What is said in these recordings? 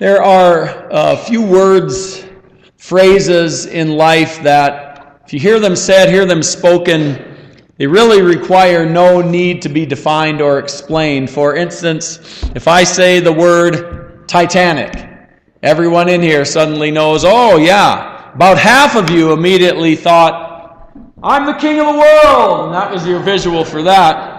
There are a few words, phrases in life that, if you hear them said, hear them spoken, they really require no need to be defined or explained. For instance, if I say the word Titanic, everyone in here suddenly knows, oh yeah, about half of you immediately thought, I'm the king of the world, and that was your visual for that.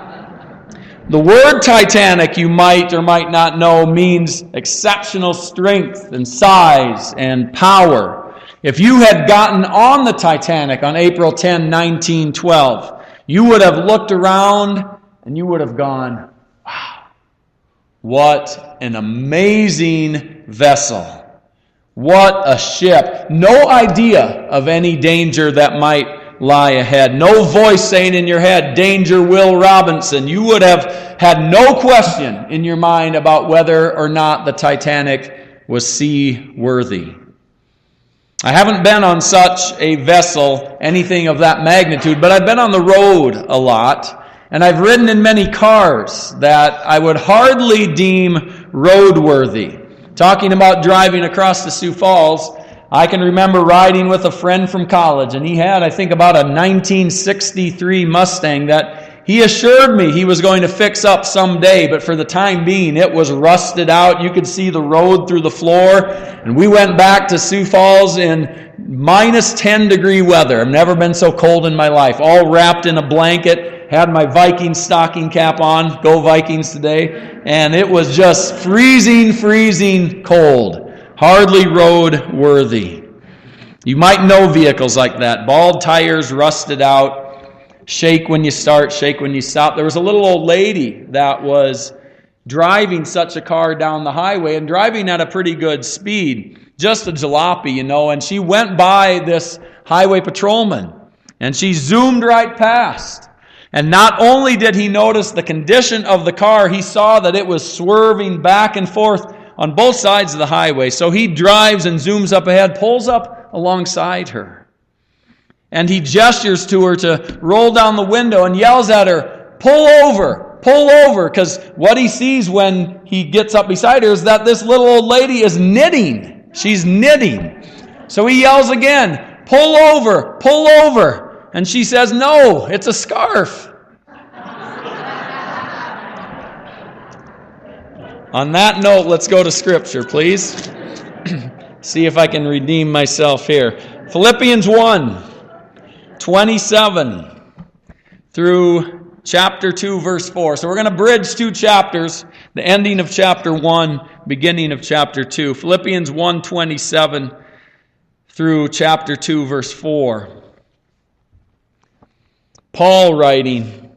The word Titanic, you might or might not know, means exceptional strength and size and power. If you had gotten on the Titanic on April 10, 1912, you would have looked around and you would have gone, wow, what an amazing vessel. What a ship. No idea of any danger that might lie ahead. No voice saying in your head, danger, Will Robinson. You would have had no question in your mind about whether or not the Titanic was seaworthy. I haven't been on such a vessel, anything of that magnitude, but I've been on the road a lot, and I've ridden in many cars that I would hardly deem roadworthy. Talking about driving across the Sioux Falls, I can remember riding with a friend from college, and he had, I think, about a 1963 Mustang that he assured me he was going to fix up someday, but for the time being, it was rusted out. You could see the road through the floor, and we went back to Sioux Falls in minus 10-degree weather. I've never been so cold in my life, all wrapped in a blanket, had my Viking stocking cap on, go Vikings today, and it was just freezing cold. Hardly road worthy. You might know vehicles like that. Bald tires, rusted out, shake when you start, shake when you stop. There was a little old lady that was driving such a car down the highway and driving at a pretty good speed. Just a jalopy, and she went by this highway patrolman and she zoomed right past. And not only did he notice the condition of the car, he saw that it was swerving back and forth on both sides of the highway. So he drives and zooms up ahead, pulls up alongside her. And he gestures to her to roll down the window and yells at her, pull over, because what he sees when he gets up beside her is that this little old lady is knitting. She's knitting. So he yells again, pull over. And she says, no, it's a scarf. On that note, let's go to Scripture, please. See if I can redeem myself here. Philippians 1:27 through chapter 2, verse 4. So we're going to bridge two chapters, the ending of chapter 1, beginning of chapter 2. Philippians 1:27 through chapter 2, verse 4. Paul writing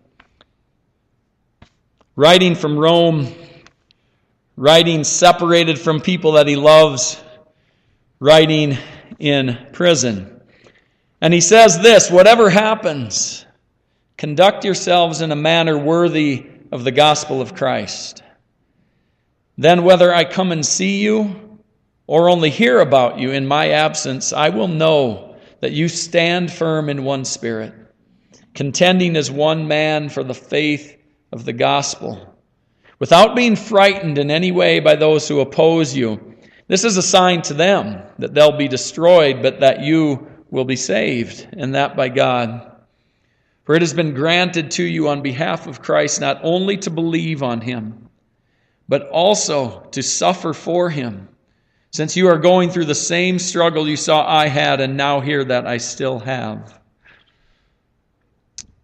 from Rome, writing separated from people that he loves, writing in prison. And he says this, whatever happens, conduct yourselves in a manner worthy of the gospel of Christ. Then whether I come and see you or only hear about you in my absence, I will know that you stand firm in one spirit, contending as one man for the faith of the gospel, without being frightened in any way by those who oppose you. This is a sign to them that they'll be destroyed, but that you will be saved, and that by God. For it has been granted to you on behalf of Christ not only to believe on him, but also to suffer for him, since you are going through the same struggle you saw I had and now hear that I still have.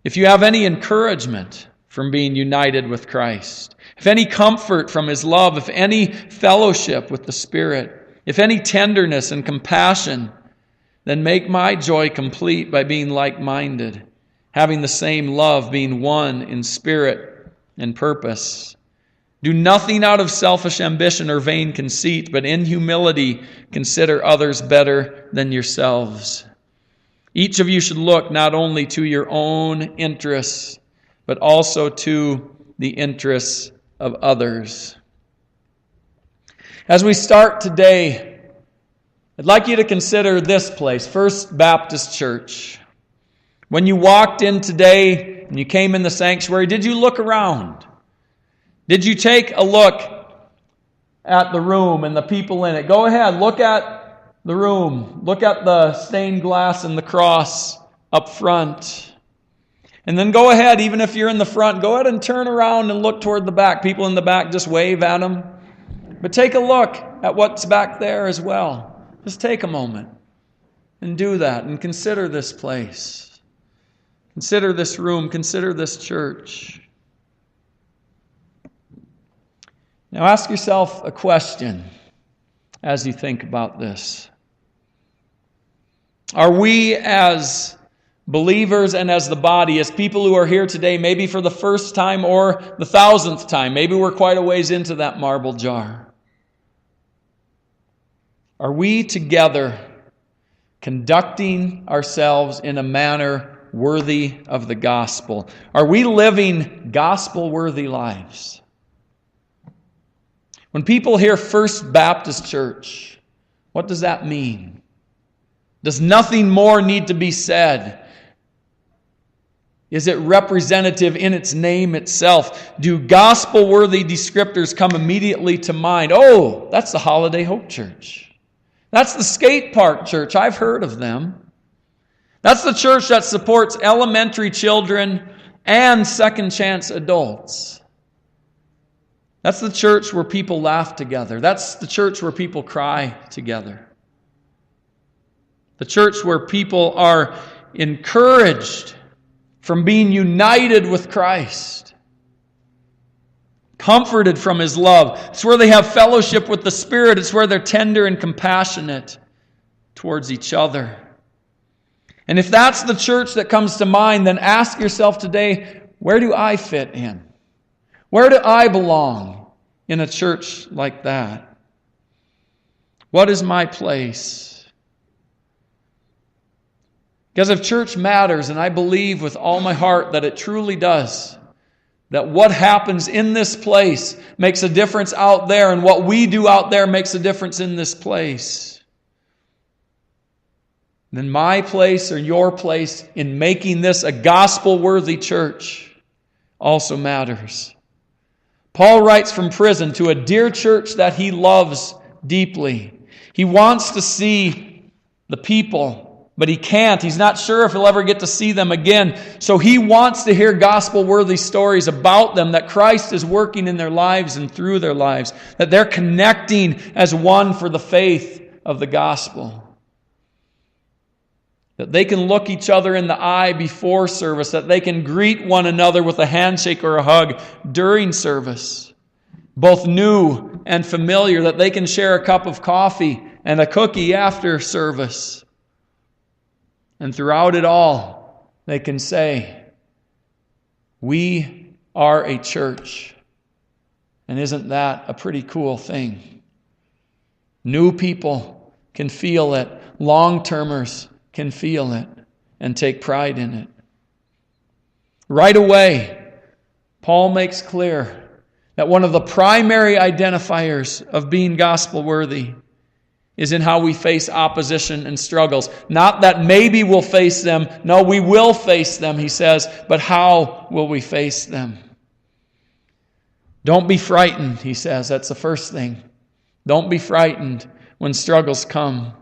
If you have any encouragement from being united with Christ, if any comfort from his love, if any fellowship with the Spirit, if any tenderness and compassion, then make my joy complete by being like-minded, having the same love, being one in spirit and purpose. Do nothing out of selfish ambition or vain conceit, but in humility consider others better than yourselves. Each of you should look not only to your own interests, but also to the interests of others. As we start today, I'd like you to consider this place, First Baptist Church. When you walked in today and you came in the sanctuary, did you look around? Did you take a look at the room and the people in it. Go ahead, look at the room. Look at the stained glass and the cross up front. And then go ahead, even if you're in the front, go ahead and turn around and look toward the back. People in the back, just wave at them. But take a look at what's back there as well. Just take a moment and do that and consider this place. Consider this room. Consider this church. Now ask yourself a question as you think about this. Are we as believers and as the body, as people who are here today, maybe for the first time or the 1,000th time, maybe we're quite a ways into that marble jar. Are we together conducting ourselves in a manner worthy of the gospel? Are we living gospel-worthy lives? When people hear First Baptist Church, what does that mean? Does nothing more need to be said? Is it representative in its name itself? Do gospel-worthy descriptors come immediately to mind? Oh, that's the Holiday Hope Church. That's the skate park church. I've heard of them. That's the church that supports elementary children and second chance adults. That's the church where people laugh together. That's the church where people cry together. The church where people are encouraged from being united with Christ, comforted from His love. It's where they have fellowship with the Spirit. It's where they're tender and compassionate towards each other. And if that's the church that comes to mind, then ask yourself today, where do I fit in? Where do I belong in a church like that? What is my place? Because if church matters, and I believe with all my heart that it truly does, that what happens in this place makes a difference out there, and what we do out there makes a difference in this place, then my place or your place in making this a gospel-worthy church also matters. Paul writes from prison to a dear church that he loves deeply. He wants to see the people, but he can't. He's not sure if he'll ever get to see them again. So he wants to hear gospel-worthy stories about them, that Christ is working in their lives and through their lives, that they're connecting as one for the faith of the gospel. That they can look each other in the eye before service, that they can greet one another with a handshake or a hug during service, both new and familiar, that they can share a cup of coffee and a cookie after service. And throughout it all, they can say, we are a church. And isn't that a pretty cool thing? New people can feel it. Long-termers can feel it and take pride in it. Right away, Paul makes clear that one of the primary identifiers of being gospel-worthy is in how we face opposition and struggles. Not that maybe we'll face them. No, we will face them, he says, but how will we face them? Don't be frightened, he says. That's the first thing. Don't be frightened when struggles come.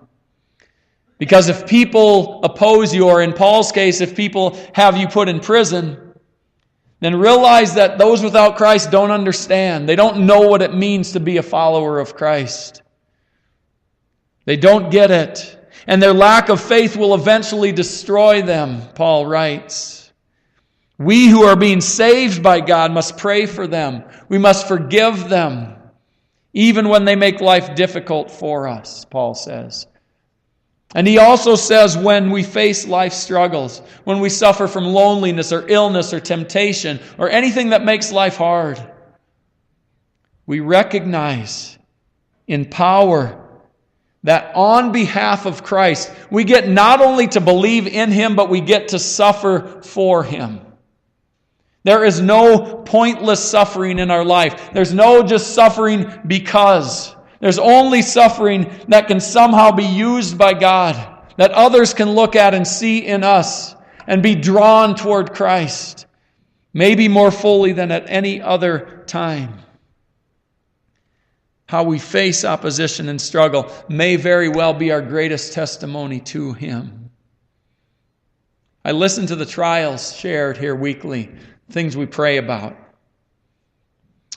Because if people oppose you, or in Paul's case, if people have you put in prison, then realize that those without Christ don't understand. They don't know what it means to be a follower of Christ. They don't get it. And their lack of faith will eventually destroy them, Paul writes. We who are being saved by God must pray for them. We must forgive them, even when they make life difficult for us, Paul says. And he also says when we face life struggles, when we suffer from loneliness or illness or temptation or anything that makes life hard, we recognize in power that on behalf of Christ, we get not only to believe in Him, but we get to suffer for Him. There is no pointless suffering in our life. There's no just suffering because. There's only suffering that can somehow be used by God, that others can look at and see in us and be drawn toward Christ, maybe more fully than at any other time. how we face opposition and struggle may very well be our greatest testimony to Him. I listen to the trials shared here weekly, things we pray about.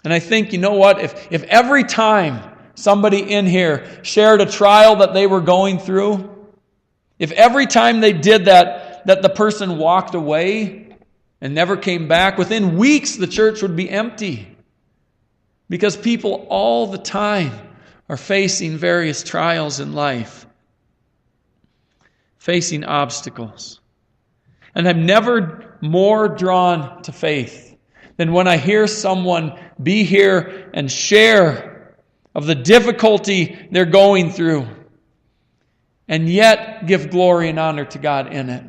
And I think, you know what? If every time somebody in here shared a trial that they were going through, if every time they did that the person walked away and never came back, within weeks the church would be empty. Because people all the time are facing various trials in life, facing obstacles. And I'm never more drawn to faith than when I hear someone be here and share of the difficulty they're going through, and yet give glory and honor to God in it.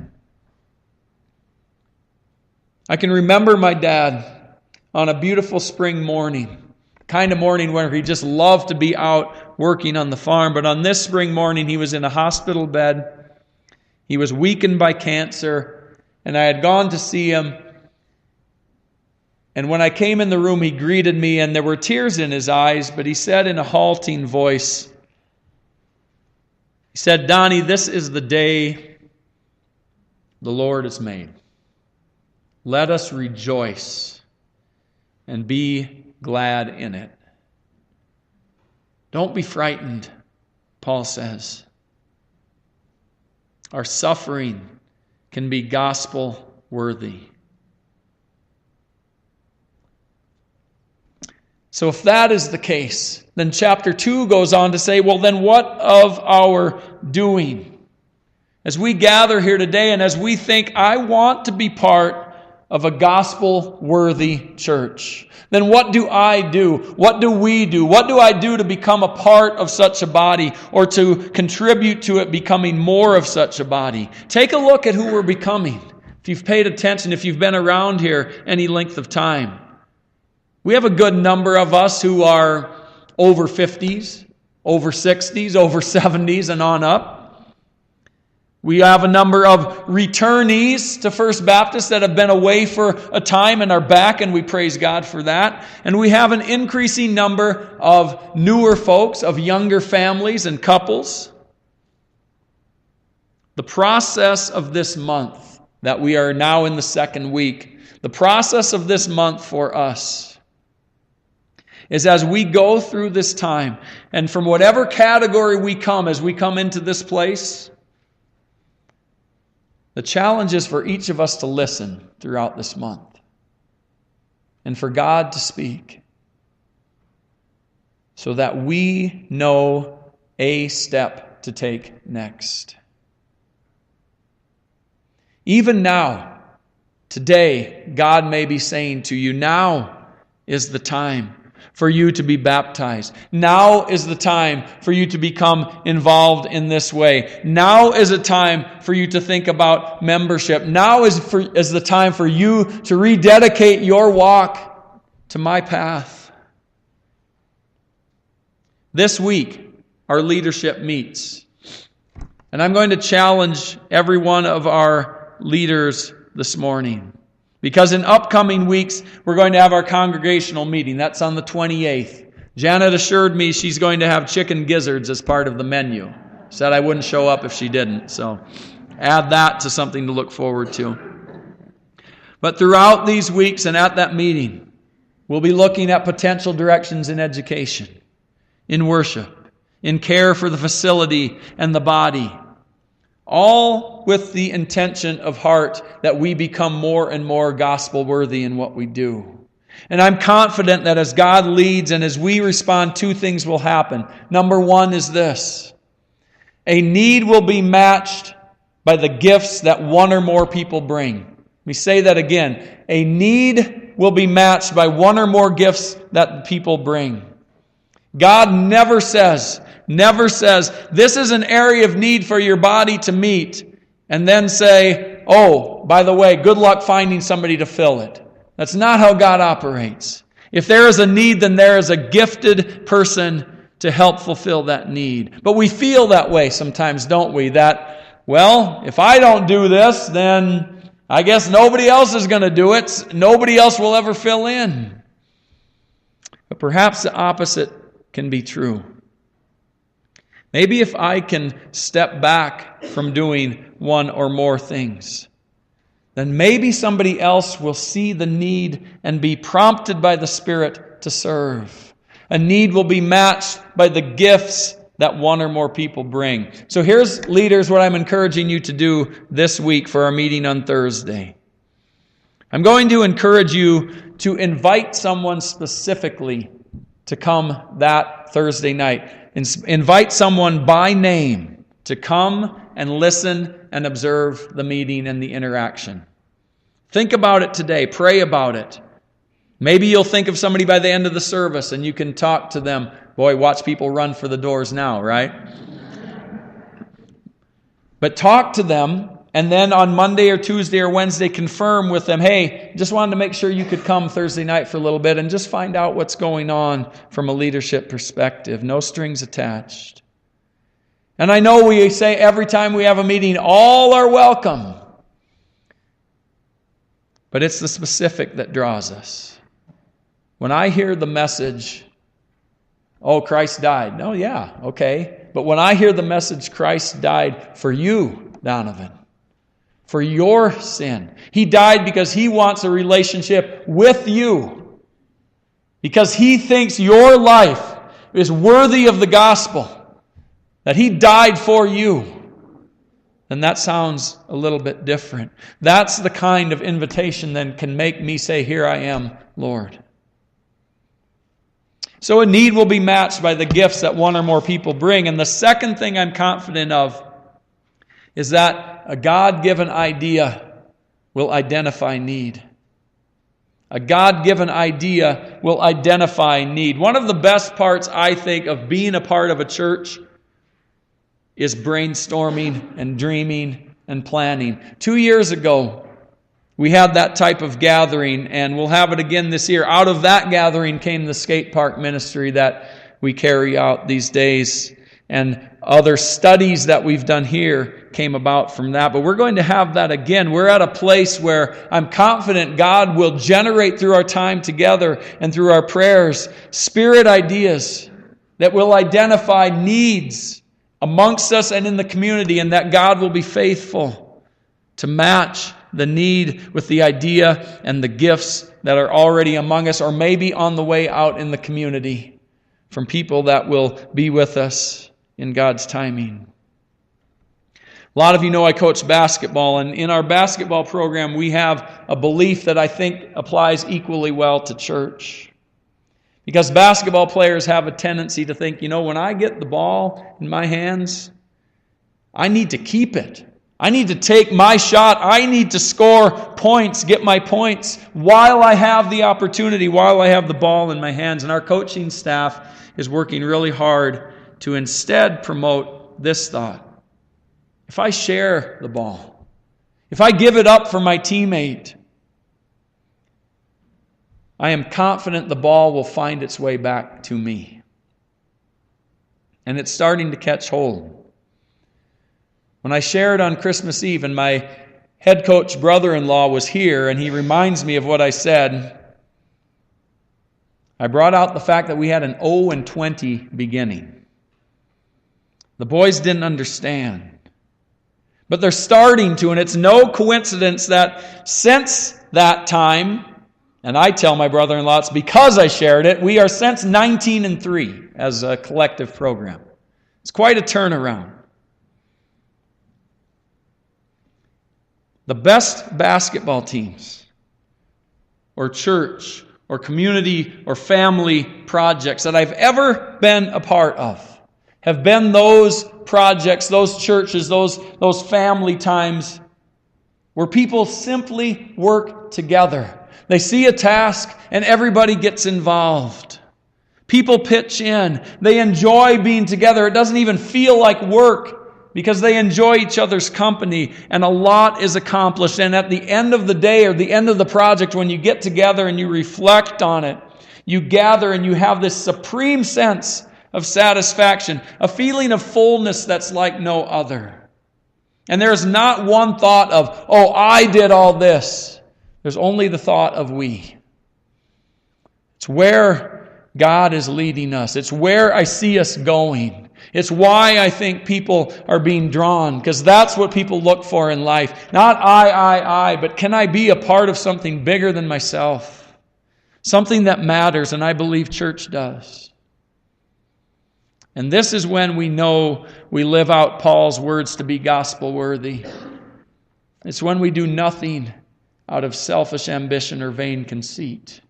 I can remember my dad on a beautiful spring morning, kind of morning where he just loved to be out working on the farm. But on this spring morning, he was in a hospital bed. He was weakened by cancer, and I had gone to see him. And when I came in the room, he greeted me, and there were tears in his eyes, but he said in a halting voice, he said, "Donnie, this is the day the Lord has made. Let us rejoice and be glad in it." Don't be frightened, Paul says. Our suffering can be gospel worthy. So if that is the case, then chapter 2 goes on to say, well, then what of our doing? As we gather here today and as we think, I want to be part of a gospel-worthy church, then what do I do? What do we do? What do I do to become a part of such a body or to contribute to it becoming more of such a body? Take a look at who we're becoming. If you've paid attention, if you've been around here any length of time, we have a good number of us who are over 50s, over 60s, over 70s, and on up. We have a number of returnees to First Baptist that have been away for a time and are back, and we praise God for that. And we have an increasing number of newer folks, of younger families and couples. The process of this month, that we are now in the second week, the process of this month for us is as we go through this time, and from whatever category we come as we come into this place, the challenge is for each of us to listen throughout this month and for God to speak so that we know a step to take next. Even now, today, God may be saying to you, now is the time for you to be baptized. Now is the time for you to become involved in this way. Now is a time for you to think about membership. Now is the time for you to rededicate your walk to my path. This week, our leadership meets. And I'm going to challenge every one of our leaders this morning. Because in upcoming weeks, we're going to have our congregational meeting. That's on the 28th. Janet assured me she's going to have chicken gizzards as part of the menu. Said I wouldn't show up if she didn't. So add that to something to look forward to. But throughout these weeks and at that meeting, we'll be looking at potential directions in education, in worship, in care for the facility and the body, all with the intention of heart that we become more and more gospel-worthy in what we do. And I'm confident that as God leads and as we respond, two things will happen. Number one is this: a need will be matched by the gifts that one or more people bring. Let me say that again. A need will be matched by one or more gifts that people bring. God never says, this is an area of need for your body to meet, and then say, oh, by the way, good luck finding somebody to fill it. That's not how God operates. If there is a need, then there is a gifted person to help fulfill that need. But we feel that way sometimes, don't we? That, well, if I don't do this, then I guess nobody else is going to do it. Nobody else will ever fill in. But perhaps the opposite can be true. Maybe if I can step back from doing one or more things, then maybe somebody else will see the need and be prompted by the Spirit to serve. A need will be matched by the gifts that one or more people bring. So here's, leaders, what I'm encouraging you to do this week for our meeting on Thursday. I'm going to encourage you to invite someone specifically to come that Thursday night. Invite someone by name to come and listen and observe the meeting and the interaction. Think about it today. Pray about it. Maybe you'll think of somebody by the end of the service and you can talk to them. Boy, watch people run for the doors now, right? But talk to them, and then on Monday or Tuesday or Wednesday, confirm with them, hey, just wanted to make sure you could come Thursday night for a little bit and just find out what's going on from a leadership perspective. No strings attached. And I know we say every time we have a meeting, all are welcome. But it's the specific that draws us. When I hear the message, oh, Christ died. No, yeah, okay. But when I hear the message, Christ died for you, Donovan, for your sin. He died because He wants a relationship with you. Because He thinks your life is worthy of the gospel. That He died for you. Then that sounds a little bit different. That's the kind of invitation that can make me say, here I am, Lord. So a need will be matched by the gifts that one or more people bring. And the second thing I'm confident of is that a God-given idea will identify need. A God-given idea will identify need. One of the best parts, I think, of being a part of a church is brainstorming and dreaming and planning. 2 years ago, we had that type of gathering, and we'll have it again this year. Out of that gathering came the skate park ministry that we carry out these days. And other studies that we've done here came about from that. But we're going to have that again. We're at a place where I'm confident God will generate through our time together and through our prayers spirit ideas that will identify needs amongst us and in the community, and that God will be faithful to match the need with the idea and the gifts that are already among us or maybe on the way out in the community from people that will be with us in God's timing. A lot of you know I coach basketball, and in our basketball program we have a belief that I think applies equally well to church. Because basketball players have a tendency to think, when I get the ball in my hands, I need to keep it. I need to take my shot. I need to score points, get my points while I have the opportunity, while I have the ball in my hands. And our coaching staff is working really hard to instead promote this thought. If I share the ball, if I give it up for my teammate, I am confident the ball will find its way back to me. And it's starting to catch hold. When I shared on Christmas Eve, and my head coach brother-in-law was here, and he reminds me of what I said, I brought out the fact that we had an 0-20 beginning. The boys didn't understand. But they're starting to, and it's no coincidence that since that time, and I tell my brother-in-law it's because I shared it, we are since 19-3 as a collective program. It's quite a turnaround. The best basketball teams, or church, or community, or family projects that I've ever been a part of have been those projects, those churches, those family times where people simply work together. They see a task and everybody gets involved. People pitch in. They enjoy being together. It doesn't even feel like work because they enjoy each other's company, and a lot is accomplished. And at the end of the day or the end of the project, when you get together and you reflect on it, you gather and you have this supreme sense of satisfaction, a feeling of fullness that's like no other. And there's not one thought of, oh, I did all this. There's only the thought of we. It's where God is leading us. It's where I see us going. It's why I think people are being drawn, because that's what people look for in life. Not I, but can I be a part of something bigger than myself? Something that matters, and I believe church does. And this is when we know we live out Paul's words to be gospel worthy. It's when we do nothing out of selfish ambition or vain conceit,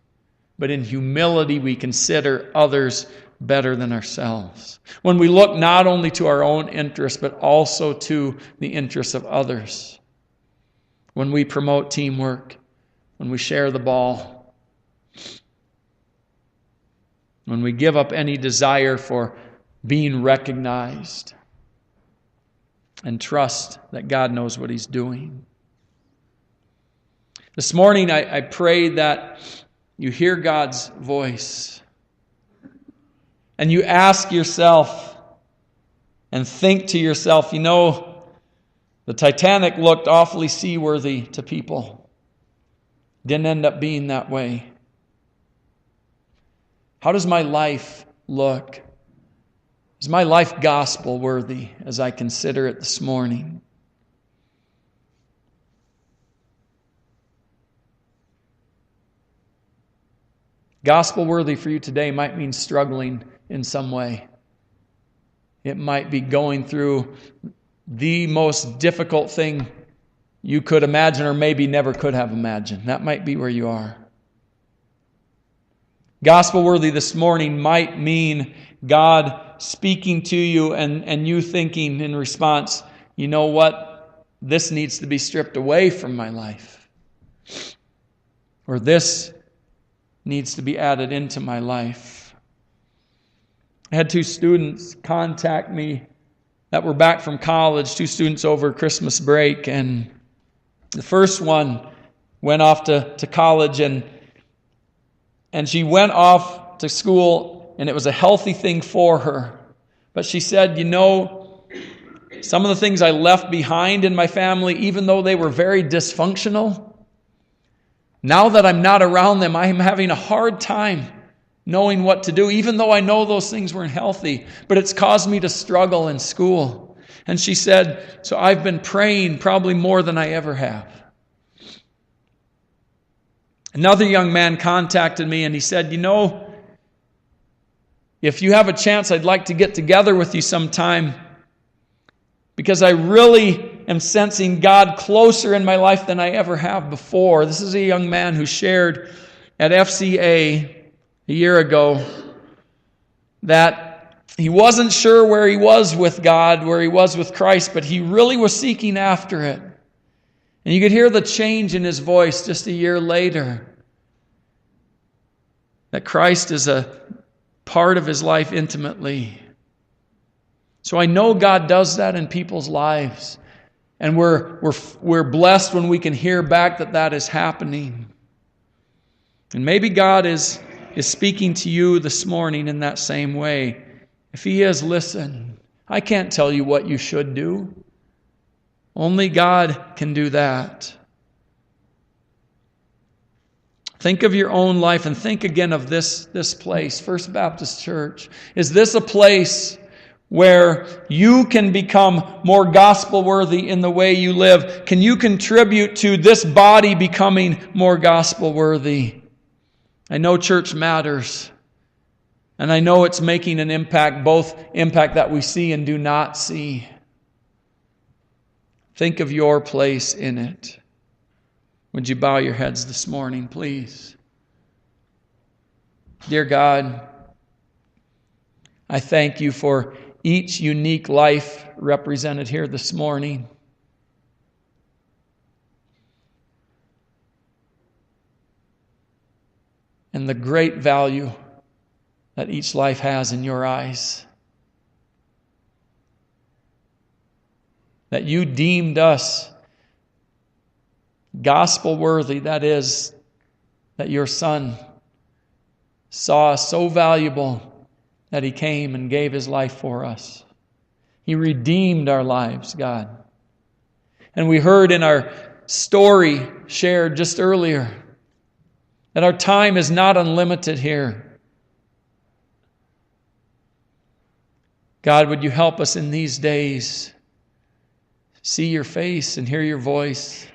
but in humility we consider others better than ourselves. When we look not only to our own interests, but also to the interests of others. When we promote teamwork, when we share the ball, when we give up any desire for being recognized and trust that God knows what He's doing. This morning I pray that you hear God's voice and you ask yourself and think to yourself, the Titanic looked awfully seaworthy to people. Didn't end up being that way. How does my life look? Is my life gospel worthy as I consider it this morning? Gospel worthy for you today might mean struggling in some way. It might be going through the most difficult thing you could imagine or maybe never could have imagined. That might be where you are. Gospel worthy this morning might mean God speaking to you and you thinking in response, you know what? This needs to be stripped away from my life. Or this needs to be added into my life. I had 2 students contact me that were back from college, 2 students over Christmas break, and the first one went off to college and she went off to school, and it was a healthy thing for her. But she said, some of the things I left behind in my family, even though they were very dysfunctional, now that I'm not around them, I am having a hard time knowing what to do, even though I know those things weren't healthy. But it's caused me to struggle in school. And she said, so I've been praying probably more than I ever have. Another young man contacted me and he said, if you have a chance, I'd like to get together with you sometime, because I really am sensing God closer in my life than I ever have before. This is a young man who shared at FCA a year ago that he wasn't sure where he was with God, where he was with Christ, but he really was seeking after it. And you could hear the change in his voice just a year later, that Christ is a part of his life intimately. So I know God does that in people's lives. And we're blessed when we can hear back that is happening. And maybe God is speaking to you this morning in that same way. If He is, listen. I can't tell you what you should do. Only God can do that. Think of your own life and think again of this place, First Baptist Church. Is this a place where you can become more gospel-worthy in the way you live? Can you contribute to this body becoming more gospel-worthy? I know church matters, and I know it's making an impact, both impact that we see and do not see. Think of your place in it. Would you bow your heads this morning, please? Dear God, I thank You for each unique life represented here this morning. And the great value that each life has in Your eyes. That You deemed us gospel worthy, that is, that Your Son saw us so valuable that He came and gave His life for us. He redeemed our lives, God. And we heard in our story shared just earlier that our time is not unlimited here. God, would you help us in these days see your face and hear your voice?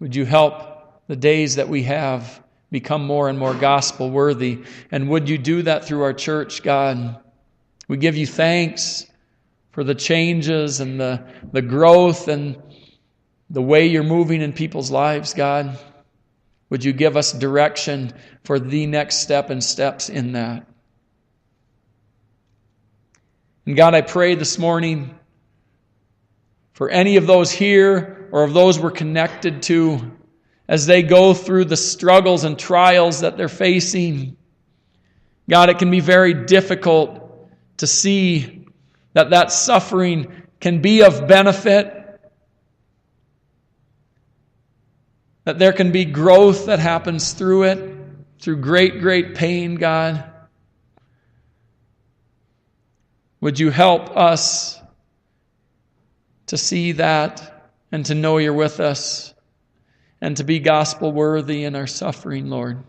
Would you help the days that we have become more and more gospel worthy? And would you do that through our church, God? We give you thanks for the changes and the growth and the way you're moving in people's lives, God. Would you give us direction for the next step and steps in that? And God, I pray this morning for any of those here or of those we're connected to as they go through the struggles and trials that they're facing. God, it can be very difficult to see that suffering can be of benefit, that there can be growth that happens through it, through great, great pain, God. Would you help us to see that and to know you're with us and to be gospel worthy in our suffering, Lord?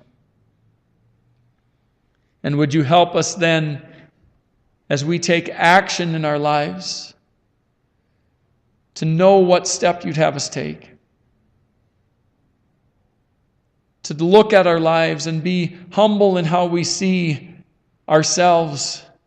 And would you help us then as we take action in our lives to know what step you'd have us take? To look at our lives and be humble in how we see ourselves